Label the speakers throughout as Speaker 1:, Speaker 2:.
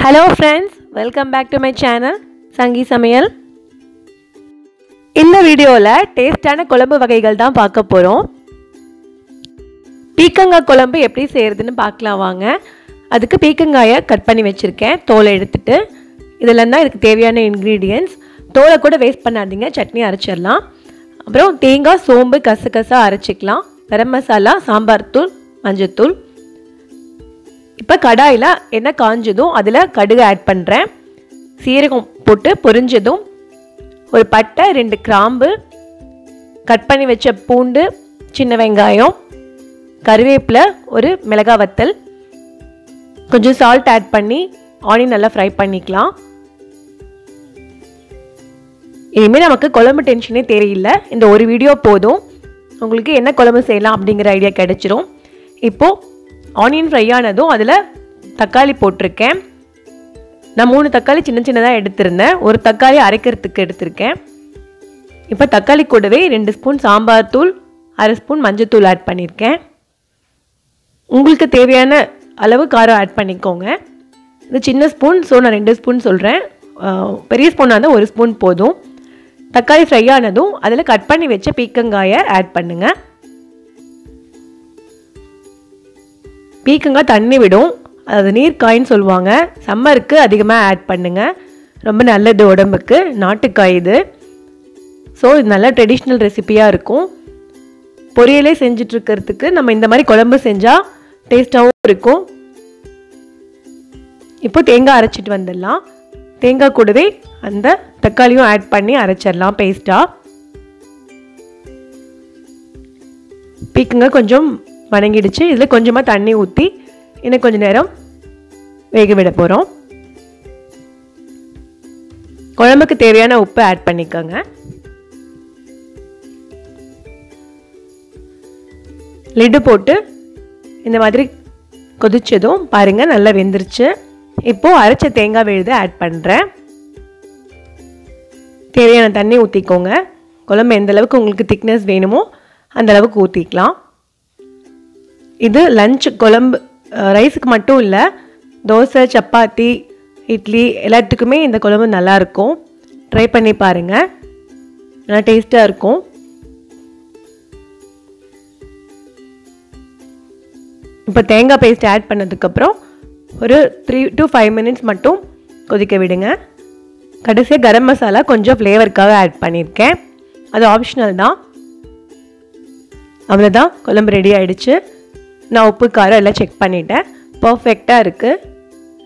Speaker 1: Hello friends, welcome back to my channel Sangi Samayal. இந்த வீடியோல டேஸ்டான குழம்பு வகைகள் தான் பார்க்க போறோம். பீக்கங்காய் குழம்பு எப்படி செய்யறதுன்னு பார்க்கலாம் வாங்க. அதுக்கு பீக்கங்காயை கட் பண்ணி வச்சிருக்கேன், தோலை எடுத்துட்டு. இதெல்லாம் தான் இதுக்கு தேவையான இன்கிரிடியன்ட்ஸ். தோலை கூட வேஸ்ட் பண்ணாதீங்க, சட்னி அரைச்சிடலாம். அப்புறம் தேங்காய், சோம்பு, கசகசா அரைச்சிக்கலாம். கரம் மசாலா, சாம்பார் தூள், மஞ்சள் தூள். இப்போ கடாயில் எண்ணெய் காஞ்சதும் அதில் கடுகு ஆட் பண்ணுறேன். சீரகம் போட்டு பொரிஞ்சதும் ஒரு பட்டை, 2 கிராம்பு, கட் பண்ணி வச்ச பூண்டு, சின்ன வெங்காயம், கருவேப்பிலை, ஒரு மிளகாய் வத்தல், கொஞ்சம் சால்ட் ஆட் பண்ணி ஆனியன் நல்லா ஃப்ரை பண்ணிக்கலாம். இனிமேல் நமக்கு குழம்பு டென்ஷனே தெரியல. இந்த ஒரு வீடியோ போதும், உங்களுக்கு என்ன குழம்பு செய்யலாம் அப்படிங்கிற ஐடியா கிடைச்சிரும். இப்போது ஆனியன் ஃப்ரை ஆனதும் அதில் தக்காளி போட்டிருக்கேன். நான் 3 தக்காளி சின்ன சின்னதாக எடுத்திருந்தேன், ஒரு தக்காளி அரைக்கிறதுக்கு எடுத்திருக்கேன். இப்போ தக்காளி கூடவே 2 ஸ்பூன் சாம்பார் தூள், 1/2 ஸ்பூன் மஞ்சள் தூள் ஆட் பண்ணியிருக்கேன். உங்களுக்கு தேவையான அளவு காரம் ஆட் பண்ணிக்கோங்க. இது சின்ன ஸ்பூன், ஸோ நான் 2 ஸ்பூன் சொல்கிறேன். பெரிய ஸ்பூனாக இருந்தால் 1 ஸ்பூன் போதும். தக்காளி ஃப்ரை ஆனதும் அதில் கட் பண்ணி வச்ச பீக்கங்காயை ஆட் பண்ணுங்கள். பீக்கங்காய் தண்ணி விடும், அது நீர்க்காயின்னு சொல்லுவாங்க. சம்மருக்கு அதிகமாக ஆட் பண்ணுங்கள், ரொம்ப நல்லது உடம்புக்கு. நாட்டுக்காய் இது. ஸோ இது நல்ல ட்ரெடிஷ்னல் ரெசிபியாக இருக்கும். பொரியலே செஞ்சிட்ருக்கிறதுக்கு நம்ம இந்த மாதிரி குழம்பு செஞ்சால் டேஸ்ட்டாகவும் இருக்கும். இப்போ தேங்காய் அரைச்சிட்டு வந்துடலாம். தேங்காய் கூடவே அந்த தக்காளியும் ஆட் பண்ணி அரைச்சிடலாம் பேஸ்ட்டாக. பீக்கங்காய் கொஞ்சம் வணங்கிடுச்சு. இதில் கொஞ்சமாக தண்ணி ஊற்றி இன்னும் கொஞ்சம் நேரம் வேக விட போகிறோம். குழம்புக்கு தேவையான உப்பு ஆட் பண்ணிக்கோங்க. லிட்டு போட்டு இந்த மாதிரி கொதிச்சதும் பாருங்கள் நல்லா வெந்துருச்சு. இப்போது அரைச்ச தேங்காய் விழுது ஆட் பண்ணுறேன். தேவையான தண்ணி ஊற்றிக்கோங்க. குழம்பு எந்த அளவுக்கு உங்களுக்கு திக்னஸ் வேணுமோ அந்த அளவுக்கு ஊற்றிக்கலாம். இது லஞ்ச் குழம்பு, ரைஸுக்கு மட்டும் இல்லை, தோசை, சப்பாத்தி, இட்லி எல்லாத்துக்குமே இந்த குழம்பு நல்லாயிருக்கும். ட்ரை பண்ணி பாருங்கள், நல்லா டேஸ்ட்டாக இருக்கும். இப்போ தேங்காய் பேஸ்ட் ஆட் பண்ணதுக்கப்புறம் ஒரு 3 to 5 மினிட்ஸ் மட்டும் கொதிக்க விடுங்க. கடைசியாக கரம் மசாலா கொஞ்சம் ஃப்ளேவருக்காக ஆட் பண்ணியிருக்கேன், அது ஆப்ஷனல் தான். அவ்வளோதான், குழம்பு ரெடி ஆகிடுச்சு. நான் உப்பு காரம் எல்லாம் செக் பண்ணிட்டேன், பர்ஃபெக்டாக இருக்குது.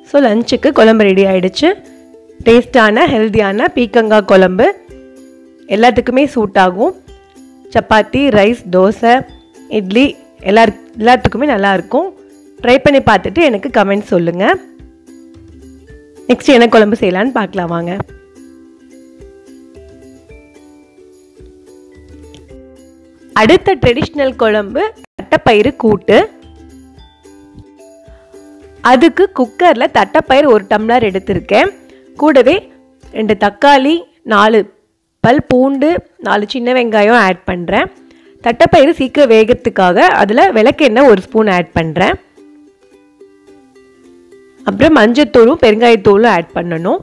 Speaker 1: ஸோ லஞ்சுக்கு குழம்பு ரெடி ஆகிடுச்சு. டேஸ்டான ஹெல்த்தியான பீக்கங்காய் குழம்பு எல்லாத்துக்குமே சூட் ஆகும். சப்பாத்தி, ரைஸ், தோசை, இட்லி எல்லாத்துக்குமே நல்லாயிருக்கும். ட்ரை பண்ணி பார்த்துட்டு எனக்கு கமெண்ட் சொல்லுங்கள். நெக்ஸ்ட் என்ன குழம்பு செய்யலான்னு பார்க்கலாம் வாங்க. அடுத்த ட்ரெடிஷ்னல் குழம்பு தட்டைப்பயிறு கூட்டு. அதுக்கு குக்கரில் தட்டைப்பயிறு 1 டம்ளர் எடுத்திருக்கேன். கூடவே 2 தக்காளி, 4 பல் பூண்டு, 4 சின்ன வெங்காயம் ஆட் பண்ணுறேன். தட்டைப்பயிறு சீக்கிரம் வேகிறதுக்காக அதில் விளக்கெண்ணெய் 1 ஸ்பூன் ஆட் பண்ணுறேன். அப்புறம் மஞ்சத்தூளும் பெருங்காயத்தூளும் ஆட் பண்ணணும்.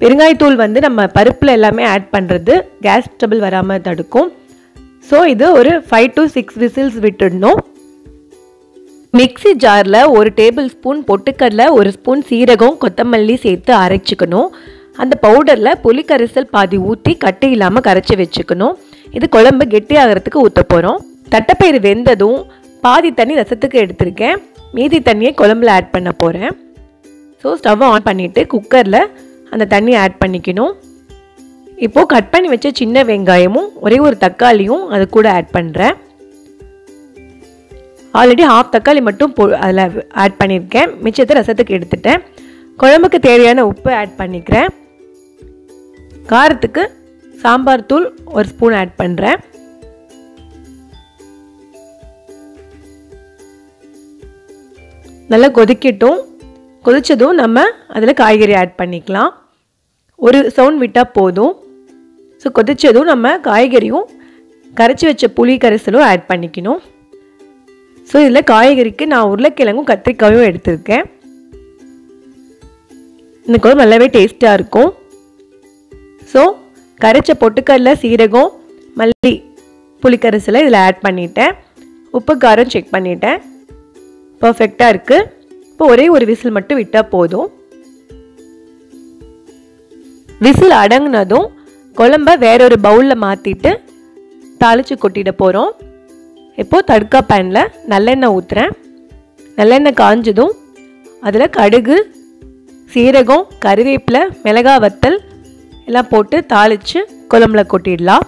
Speaker 1: பெருங்காயத்தூள் நம்ம பருப்பில் எல்லாமே ஆட் பண்ணுறது கேஸ் ட்ரபிள் வராமல் தடுக்கும். ஸோ இது ஒரு 5 to 6 விசில்ஸ் விட்டுடணும். மிக்ஸி ஜாரில் 1 டேபிள் ஸ்பூன் பொட்டுக்கடலை, 1 ஸ்பூன் சீரகம், கொத்தமல்லி சேர்த்து அரைச்சிக்கணும். அந்த பவுடரில் புளிக்கரைசல் பாதி ஊற்றி கட்டி இல்லாமல் கரைச்சி வச்சுக்கணும். இது குழம்பு கெட்டியாகிறதுக்கு ஊற்ற போகிறோம். தட்டைப்பயிறு வெந்ததும் பாதி தண்ணி ரசத்துக்கு எடுத்திருக்கேன், மீதி தண்ணியை குழம்புல ஆட் பண்ண போகிறேன். ஸோ ஸ்டவ்வை ஆன் பண்ணிவிட்டு குக்கரில் அந்த தண்ணி ஆட் பண்ணிக்கணும். இப்போது கட் பண்ணி வச்ச சின்ன வெங்காயமும் ஒரே ஒரு தக்காளியும் அது கூட ஆட் பண்ணுறேன். ஆல்ரெடி 1/2 தக்காளி மட்டும் அதில் ஆட் பண்ணியிருக்கேன், மிச்சத்தை ரசத்துக்கு எடுத்துட்டேன். குழம்புக்கு தேவையான உப்பு ஆட் பண்ணிக்கிறேன். காரத்துக்கு சாம்பார் தூள் 1 ஸ்பூன் ஆட் பண்ணுறேன். நல்லா கொதிக்கட்டும். கொதித்ததும் நம்ம அதில் காய்கறி ஆட் பண்ணிக்கலாம். ஒரு சவுண்ட் விட்டால் போதும். ஸோ கொதித்ததும் நம்ம காய்கறியும் கரைச்சி வச்ச புளி கரைசலும் ஆட் பண்ணிக்கணும். ஸோ இதில் காய்கறிக்கு நான் உருளைக்கிழங்கும் கத்திரிக்காயும் எடுத்திருக்கேன். இந்த குழம்பு நல்லாவே டேஸ்ட்டாக இருக்கும். ஸோ கரைச்ச பொட்டுக்கடலை, சீரகம், மல்லி, புளிக்கரைசலை இதில் ஆட் பண்ணிட்டேன். உப்பு காரம் செக் பண்ணிட்டேன். பர்ஃபெக்டாக இருக்குது. இப்போ ஒரே ஒரு விசில் மட்டும் விட்டால் போதும். விசில் அடங்கினதும் குழம்ப வேறொரு பவுலில் மாற்றிட்டு தாளித்து கொட்டிட போகிறோம். இப்போது தடுக்கா பேனில் நல்லெண்ணெய் ஊற்றுறேன். நல்லெண்ணெய் காஞ்சதும் அதில் கடுகு, சீரகம், கறிவேப்பிலை, மிளகாய் வத்தல் எல்லாம் போட்டு தாளித்து குழம்புல கொட்டிடலாம்.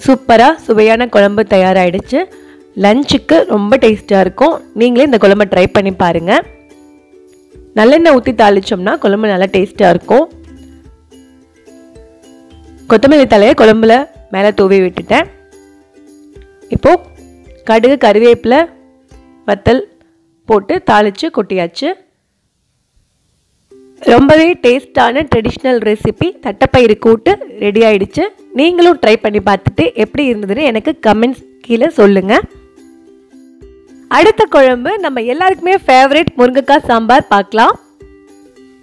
Speaker 1: சூப்பராக சுவையான குழம்பு தயாராகிடுச்சு. லஞ்சுக்கு ரொம்ப டேஸ்ட்டாக இருக்கும். நீங்களே இந்த குழம்பை ட்ரை பண்ணி பாருங்கள். நல்லெண்ணெய் ஊற்றி தாளித்தோம்னா குழம்பு நல்லா டேஸ்ட்டாக இருக்கும். கொத்தமல்லி தலையை குழம்புல மேலே தூவி விட்டுட்டேன். இப்போது கடுகு, கறிவேப்பிலை, வத்தல் போட்டு தாளித்து கொட்டியாச்சு. ரொம்பவே டேஸ்டான ட்ரெடிஷ்னல் ரெசிபி தட்டைப்பயிறு கூட்டு ரெடி ஆகிடுச்சு. நீங்களும் ட்ரை பண்ணி பார்த்துட்டு எப்படி இருந்ததுன்னு எனக்கு கமெண்ட்ஸ் கீழே சொல்லுங்கள். அடுத்த குழம்பு நம்ம எல்லாருக்குமே ஃபேவரட் முருங்கைக்காய் சாம்பார் பார்க்கலாம்.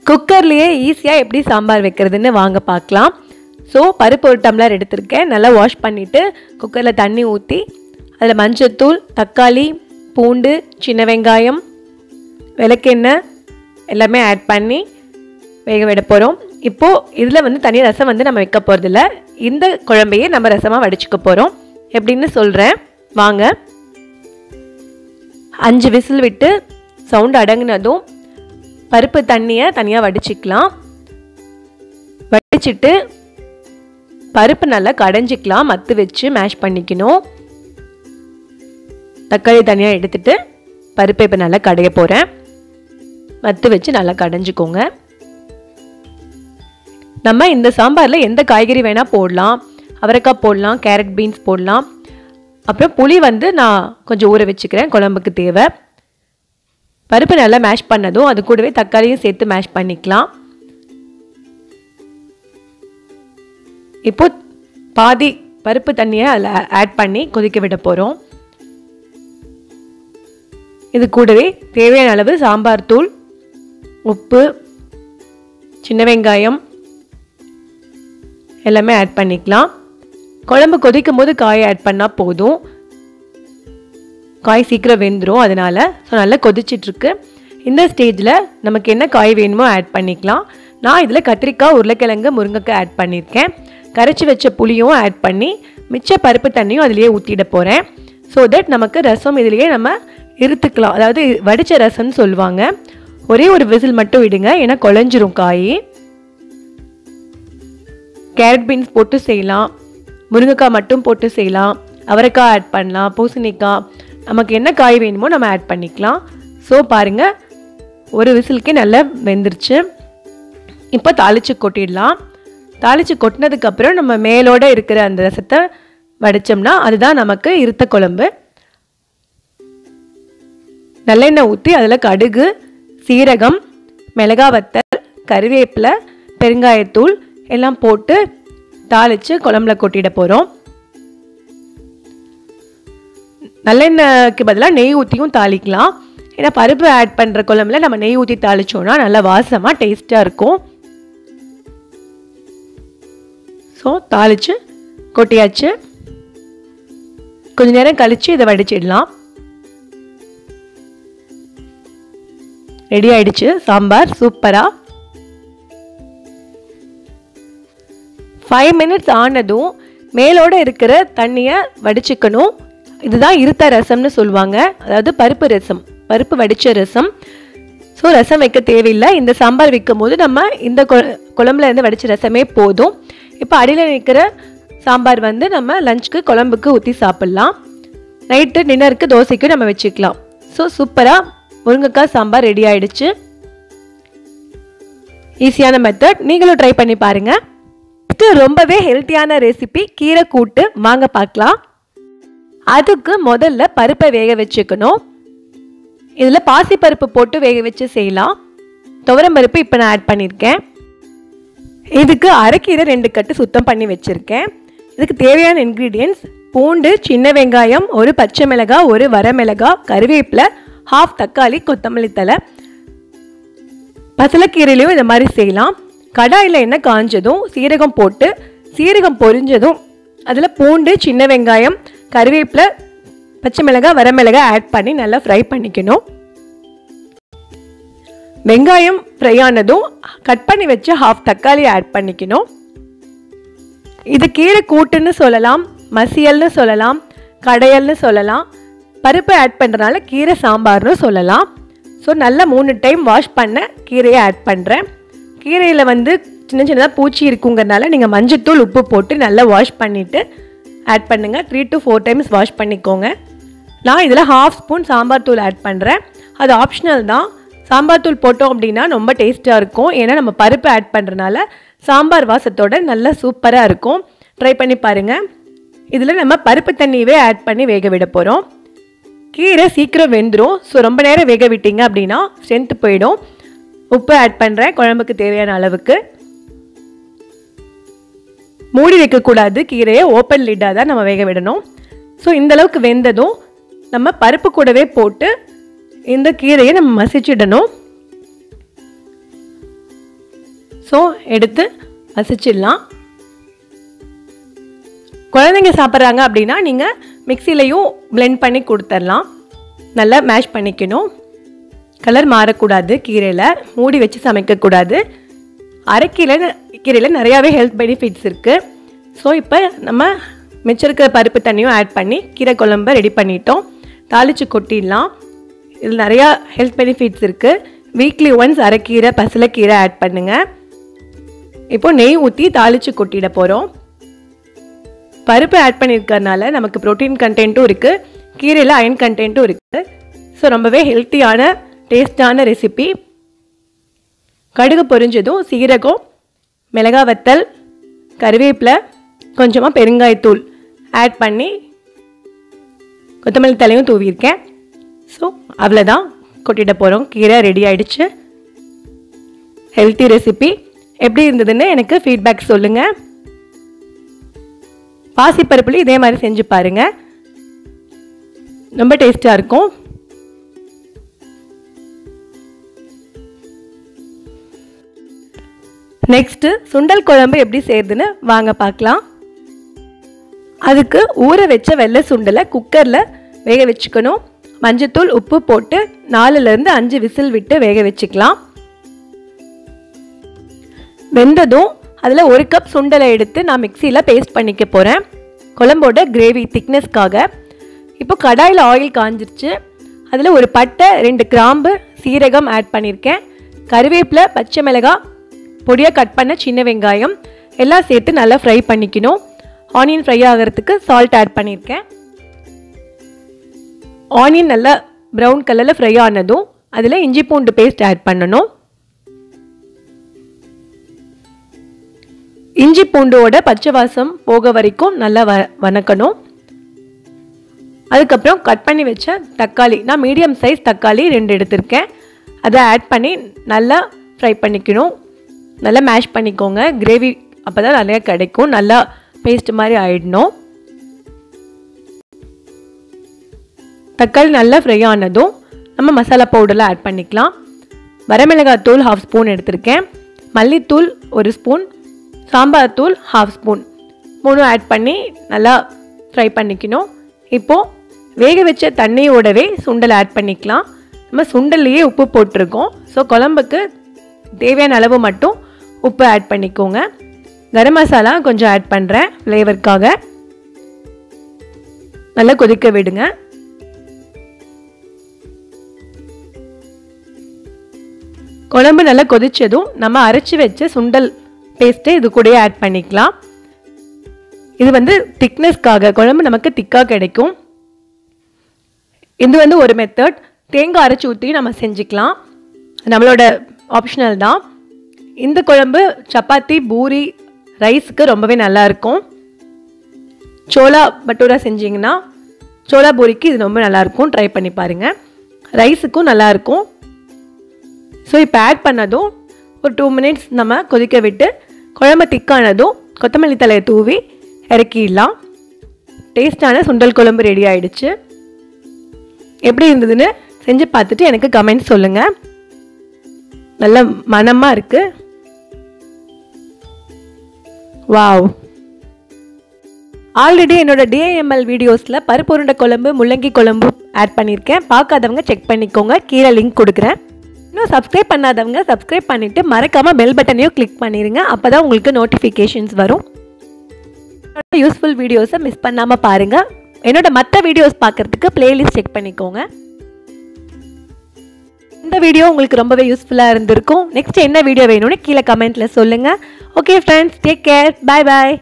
Speaker 1: குக்கர்லேயே ஈஸியாக எப்படி சாம்பார் வைக்கிறதுன்னு வாங்க பார்க்கலாம். ஸோ பருப்பு ஒரு டம்ளர் எடுத்திருக்கேன். நல்லா வாஷ் பண்ணிவிட்டு குக்கரில் தண்ணி ஊற்றி அதில் மஞ்சள்தூள், தக்காளி, பூண்டு, சின்ன வெங்காயம், விளக்கெண்ணெய் எல்லாமே ஆட் பண்ணி வேக விட போகிறோம். இப்போது இதில் வந்து தனி ரசம் வந்து நம்ம வைக்க போகிறதில்ல. இந்த குழம்பையே நம்ம ரசமாக வடிச்சுக்க போகிறோம். எப்படின்னு சொல்கிறேன் வாங்க. 5 விசில் விட்டு சவுண்டு அடங்கினதும் பருப்பு தண்ணியை தனியாக வடிச்சிக்கலாம். வடிச்சிட்டு பருப்பு நல்லா கடைஞ்சிக்கலாம். மத்து வச்சு மேஷ் பண்ணிக்கணும். தக்காளி தனியாக எடுத்துட்டு பருப்பை இப்போ நல்லா கடைய போகிறேன். மத்து வச்சு நல்லா கடைஞ்சிக்கோங்க. நம்ம இந்த சாம்பாரில் எந்த காய்கறி வேணால் போடலாம். அவரைக்காய் போடலாம், கேரட், பீன்ஸ் போடலாம். அப்புறம் புளி வந்து நான் கொஞ்சம் ஊற வச்சுக்கிறேன், குழம்புக்கு தேவை. பருப்பு நல்லா மேஷ் பண்ணதும் அது கூடவே தக்காளியும் சேர்த்து மேஷ் பண்ணிக்கலாம். இப்போ பாதி பருப்பு தண்ணியை அதில் ஆட் பண்ணி கொதிக்க விட போகிறோம். இது கூடவே தேவையான அளவு சாம்பார் தூள், உப்பு, சின்ன வெங்காயம் எல்லாமே ஆட் பண்ணிக்கலாம். குழம்பு கொதிக்கும் போது காயை ஆட் பண்ணால் போதும். காய் சீக்கிரம் வெந்துடும். அதனால் நல்லா கொதிச்சிட்ருக்கு. இந்த ஸ்டேஜில் நமக்கு என்ன காய் வேணுமோ ஆட் பண்ணிக்கலாம். நான் இதில் கத்திரிக்காய், உருளைக்கிழங்கு, முருங்கைக்காய் ஆட் பண்ணியிருக்கேன். கரைச்சி வச்ச புளியும் ஆட் பண்ணி மிச்ச பருப்பு தண்ணியும் அதிலேயே ஊற்றிட போகிறேன். ஸோ தட் நமக்கு ரசம் இதிலேயே நம்ம இருத்துக்கலாம். அதாவது வடித்த ரசம்னு சொல்லுவாங்க. ஒரே ஒரு விசில் மட்டும் விடுங்க, ஏன்னா குழஞ்சிரும் காய். கேரட், பீன்ஸ் போட்டு செய்யலாம், முருங்கைக்காய் மட்டும் போட்டு செய்யலாம், அவரைக்காய் ஆட் பண்ணலாம், பூசணிக்காய், நமக்கு என்ன காய் வேணுமோ நம்ம ஆட் பண்ணிக்கலாம். ஸோ பாருங்கள், ஒரு விசிலுக்கே நல்லா வெந்துருச்சு. இப்போ தாளித்து கொட்டிடலாம். தாளித்து கொட்டினதுக்கப்புறம் நம்ம மேலோடு இருக்கிற அந்த ரசத்தை வடித்தோம்னா அதுதான் நமக்கு இருத்த குழம்பு. நல்லெண்ணெய் ஊற்றி அதில் கடுகு, சீரகம், மிளகாய் வத்தல், கறிவேப்பிலை, பெருங்காயத்தூள் எல்லாம் போட்டு தாளித்து குழம்புல கொட்டிட போகிறோம். நல்லெண்ணெய்க்கு பதிலாக நெய் ஊற்றியும் தாளிக்கலாம். ஏன்னா பருப்பு ஆட் பண்ணுற குழம்புல நம்ம நெய் ஊற்றி தாளித்தோன்னா நல்லா வாசமாக டேஸ்ட்டாக இருக்கும். ஸோ தாளித்து கொட்டியாச்சு. கொஞ்ச நேரம் கழித்து இதை வடிச்சிடலாம். ரெடி ஆயிடுச்சு சாம்பார் சூப்பராக. 5 மினிட்ஸ் ஆனதும் மேலோடு இருக்கிற தண்ணியை வடிச்சுக்கணும். இதுதான் இருத்த ரசம்னு சொல்லுவாங்க. அதாவது பருப்பு ரசம், பருப்பு வடித்த ரசம். ஸோ ரசம் வைக்க தேவையில்லை. இந்த சாம்பார் வைக்கும் போது நம்ம இந்த குழம்புல இருந்து வடித்த ரசமே போதும். இப்போ அடியில் நிற்கிற சாம்பார் வந்து நம்ம லஞ்சுக்கு குழம்புக்கு ஊற்றி சாப்பிட்லாம். நைட்டு டின்னருக்கு தோசைக்கு நம்ம வச்சுக்கலாம். ஸோ சூப்பராக முருங்கைக்காய் சாம்பார் ரெடி ஆகிடுச்சு. ஈஸியான மெத்தட், நீங்களும் ட்ரை பண்ணி பாருங்கள். இது ரொம்பவே ஹெல்த்தியான ரெசிபி கீரை கூட்டு. வாங்க பார்க்கலாம். அதுக்கு முதல்ல பருப்பை வேக வச்சுக்கணும். இதில் பாசிப்பருப்பு போட்டு வேக வச்சு செய்யலாம். துவரம் பருப்பு இப்போ நான் ஆட் பண்ணியிருக்கேன். இதுக்கு அரைக்கீரை 2 கட்டு சுத்தம் பண்ணி வச்சுருக்கேன். இதுக்கு தேவையான இன்க்ரீடியன்ட்ஸ்: பூண்டு, சின்ன வெங்காயம், 1 பச்சை மிளகாய், 1 வரமிளகாய், கருவேப்பிலை, 1/2 தக்காளி, கொத்தமல்லி தழை, பசலைக்கீரையிலையும் இந்த மாதிரி செய்யலாம். கடாயில் எண்ணெய் காஞ்சதும் சீரகம் போட்டு சீரகம் பொரிஞ்சதும் அதில் பூண்டு, சின்ன வெங்காயம், கருவேப்பிலை, பச்சை மிளகாய், வரமிளகாய் ஆட் பண்ணி நல்லா ஃப்ரை பண்ணிக்கணும். வெங்காயம் ஃப்ரை ஆனதும் கட் பண்ணி வச்ச ஹாஃப் தக்காளி ஆட் பண்ணிக்கணும். இது கீரை கூட்டுன்னு சொல்லலாம், மசியல்னு சொல்லலாம், கடையல்னு சொல்லலாம். பருப்பு ஆட் பண்ணுறதுனால கீரை சாம்பார்னு சொல்லலாம். ஸோ நல்லா 3 டைம் வாஷ் பண்ண கீரையை ஆட் பண்ணுறேன். கீரையில் வந்து சின்ன சின்னதாக பூச்சி இருக்குங்கிறதுனால நீங்கள் மஞ்சத்தூள், உப்பு போட்டு நல்லா வாஷ் பண்ணிவிட்டு ஆட் பண்ணுங்கள். 3 to 4 டைம்ஸ் வாஷ் பண்ணிக்கோங்க. நான் இதில் ½ ஸ்பூன் சாம்பார் தூள் ஆட் பண்ணுறேன். அது ஆப்ஷனல் தான். சாம்பார் தூள் போட்டோம் அப்படின்னா ரொம்ப டேஸ்ட்டாக இருக்கும். ஏன்னா நம்ம பருப்பு ஆட் பண்ணுறதுனால சாம்பார் வாசத்தோடு நல்லா சூப்பராக இருக்கும். ட்ரை பண்ணி பாருங்கள். இதில் நம்ம பருப்பு தண்ணியவே ஆட் பண்ணி வேக விட போகிறோம். கீரை சீக்கிரம் வெந்துடும். ஸோ ரொம்ப நேரம் வேக விட்டீங்க அப்படின்னா ஸ்ட்ரென்த்து போயிடும். உப்பு ஆட் பண்ணுறேன் குழம்புக்கு தேவையான அளவுக்கு. மூடி வைக்கக்கூடாது, கீரையை ஓப்பன் லிட்டாக தான் நம்ம வேக விடணும். ஸோ இந்தளவுக்கு வெந்ததும் நம்ம பருப்பு கூடவே போட்டு இந்த கீரையை நம்ம மசிச்சிடணும். ஸோ எடுத்து மசிச்சிடலாம். குழந்தைங்க சாப்பிட்றாங்க அப்படின்னா நீங்கள் மிக்சிலையும் பிளெண்ட் பண்ணி கொடுத்துடலாம். நல்லா மேஷ் பண்ணிக்கணும். கலர் மாறக்கூடாது. கீரையில் மூடி வச்சு சமைக்கக்கூடாது. கீரையில் நிறையாவே ஹெல்த் பெனிஃபிட்ஸ் இருக்குது. ஸோ இப்போ நம்ம மிச்சருக்க பருப்பு தண்ணியும் ஆட் பண்ணி கீரை குழம்பை ரெடி பண்ணிட்டோம். தாளித்து கொட்டிடலாம். இதில் நிறையா ஹெல்த் பெனிஃபிட்ஸ் இருக்குது. வீக்லி ஒன்ஸ் அரைக்கீரை, பசலைக்கீரை ஆட் பண்ணுங்கள். இப்போது நெய் ஊற்றி தாளித்து கொட்டிட போகிறோம். பருப்பு ஆட் பண்ணியிருக்கறனால நமக்கு ப்ரோட்டீன் கண்டென்ட்டும் இருக்குது, கீரையில் அயன் கண்டென்ட்டும் இருக்குது. ஸோ ரொம்பவே ஹெல்த்தியான டேஸ்டான ரெசிபி. கடுகு பொரிஞ்சதும் சீரகம், மிளகாய் வத்தல், கருவேப்பிலை, கொஞ்சமாக பெருங்காயத்தூள் ஆட் பண்ணி கொத்தமல்லி தலையும் தூவியிருக்கேன். ஸோ அவ்வளோதான், கொட்டிட போகிறோம். கீரை ரெடி ஆகிடுச்சு. Healthy recipe. எப்படி இருந்ததுன்னு எனக்கு ஃபீட்பேக் சொல்லுங்கள். பாசிப்பருப்புலையும் இதே மாதிரி செஞ்சு பாருங்கள், ரொம்ப டேஸ்ட்டாக இருக்கும். நெக்ஸ்ட்டு சுண்டல் குழம்பு எப்படி செய்யறதுன்னு வாங்க பார்க்கலாம். அதுக்கு ஊற வச்ச வெள்ளை சுண்டலை குக்கரில் வேக வச்சுக்கணும். மஞ்சத்தூள், உப்பு போட்டு 4லேருந்து 5 விசில் விட்டு வேக வச்சுக்கலாம். வெந்ததும் அதில் 1 கப் சுண்டலை எடுத்து நான் மிக்சியில் பேஸ்ட் பண்ணிக்க போகிறேன் குழம்போட கிரேவி திக்னஸ்க்காக. இப்போ கடாயில் ஆயில் காஞ்சிருச்சு. அதில் ஒரு பட்டை, 2 கிராம்பு, சீரகம் ஆட் பண்ணியிருக்கேன். கருவேப்பிலை, பச்சை மிளகாய், பொடியாக கட் பண்ண சின்ன வெங்காயம் எல்லாம் சேர்த்து நல்லா ஃப்ரை பண்ணிக்கணும். ஆனியன் ஃப்ரை ஆகிறதுக்கு சால்ட் ஆட் பண்ணியிருக்கேன். ஆனியன் நல்லா ப்ரௌன் கலரில் ஃப்ரை ஆனதும் அதில் இஞ்சி பூண்டு பேஸ்ட் ஆட் பண்ணணும். இஞ்சி பூண்டோட பச்சை வாசம் போக வரைக்கும் நல்லா வதக்கணும். அதுக்கப்புறம் கட் பண்ணி வச்ச தக்காளி, நான் மீடியம் சைஸ் தக்காளி 2 எடுத்திருக்கேன். அதை ஆட் பண்ணி நல்லா ஃப்ரை பண்ணிக்கணும். நல்லா மேஷ் பண்ணிக்கோங்க. கிரேவி அப்போ தான் நிறையா கிடைக்கும். நல்லா பேஸ்ட் மாதிரி ஆகிடணும். தக்காளி நல்லா ஃப்ரை ஆனதும் நம்ம மசாலா பவுடரில் ஆட் பண்ணிக்கலாம். வரமிளகாய் தூள் 1/2 ஸ்பூன் எடுத்திருக்கேன். மல்லித்தூள் 1 ஸ்பூன், சாம்பார் தூள் 1/2 ஸ்பூன், 3 ஆட் பண்ணி நல்லா ஃப்ரை பண்ணிக்கணும். இப்போது வேக வச்ச தண்ணியோடவே சுண்டல் ஆட் பண்ணிக்கலாம். நம்ம சுண்டல்லையே உப்பு போட்டிருக்கோம். ஸோ குழம்புக்கு தேவையான அளவு மட்டும் உப்பு ஆட் பண்ணிக்கோங்க. கரம் மசாலா கொஞ்சம் ஆட் பண்ணுறேன் ஃப்ளேவருக்காக. நல்லா கொதிக்க விடுங்க. குழம்பு நல்லா கொதிச்சதும் நம்ம அரைச்சி வச்ச சுண்டல் பேஸ்ட்டு இது கூடயே ஆட் பண்ணிக்கலாம். இது வந்து திக்னஸ்க்காக, குழம்பு நமக்கு திக்காக கிடைக்கும். இது வந்து ஒரு மெத்தட். தேங்காய் அரைச்சி ஊற்றி நம்ம செஞ்சுக்கலாம், நம்மளோட ஆப்ஷனல் தான். இந்த குழம்பு சப்பாத்தி, பூரி, ரைஸுக்கு ரொம்பவே நல்லாயிருக்கும். சோளா பட்டூரா செஞ்சிங்கன்னா சோளா பூரிக்கு இது ரொம்ப நல்லாயிருக்கும். ட்ரை பண்ணி பாருங்கள். ரைஸுக்கும் நல்லாயிருக்கும். ஸோ இப்போ ஆட் பண்ணதும் ஒரு 2 மினிட்ஸ் நம்ம கொதிக்க விட்டு குழம்பு திக்கானதும் கொத்தமல்லி தலையை தூவி இறக்கிடலாம். டேஸ்டான சுண்டல் குழம்பு ரெடி ஆகிடுச்சு. எப்படி இருந்ததுன்னு செஞ்சு பார்த்துட்டு எனக்கு கமெண்ட் சொல்லுங்கள். நல்ல மணமாக இருக்குது. வாவ்! ஆல்ரெடி என்னோட DIML வீடியோஸில் பருப்பு உருண்டை குழம்பு, முள்ளங்கி குழம்பு ஆட் பண்ணியிருக்கேன். பார்க்காதவங்க செக் பண்ணிக்கோங்க, கீழே லிங்க் கொடுக்குறேன். இன்னும் சப்ஸ்கிரைப் பண்ணாதவங்க சப்ஸ்கிரைப் பண்ணிவிட்டு மறக்காமல் பெல் பட்டனையும் கிளிக் பண்ணிடுங்க. அப்போ தான் உங்களுக்கு நோட்டிஃபிகேஷன்ஸ் வரும். யூஸ்ஃபுல் வீடியோஸை மிஸ் பண்ணாமல் பாருங்கள். என்னோட மற்ற வீடியோஸ் பார்க்குறதுக்கு பிளேலிஸ்ட் செக் பண்ணிக்கோங்க. இந்த வீடியோ உங்களுக்கு ரொம்பவே யூஸ்ஃபுல்லாக இருந்திருக்கும். நெக்ஸ்ட் என்ன வீடியோ வேணும்னு கீழே கமெண்ட்டில் சொல்லுங்கள். Okay friends, take care. Bye பாய்.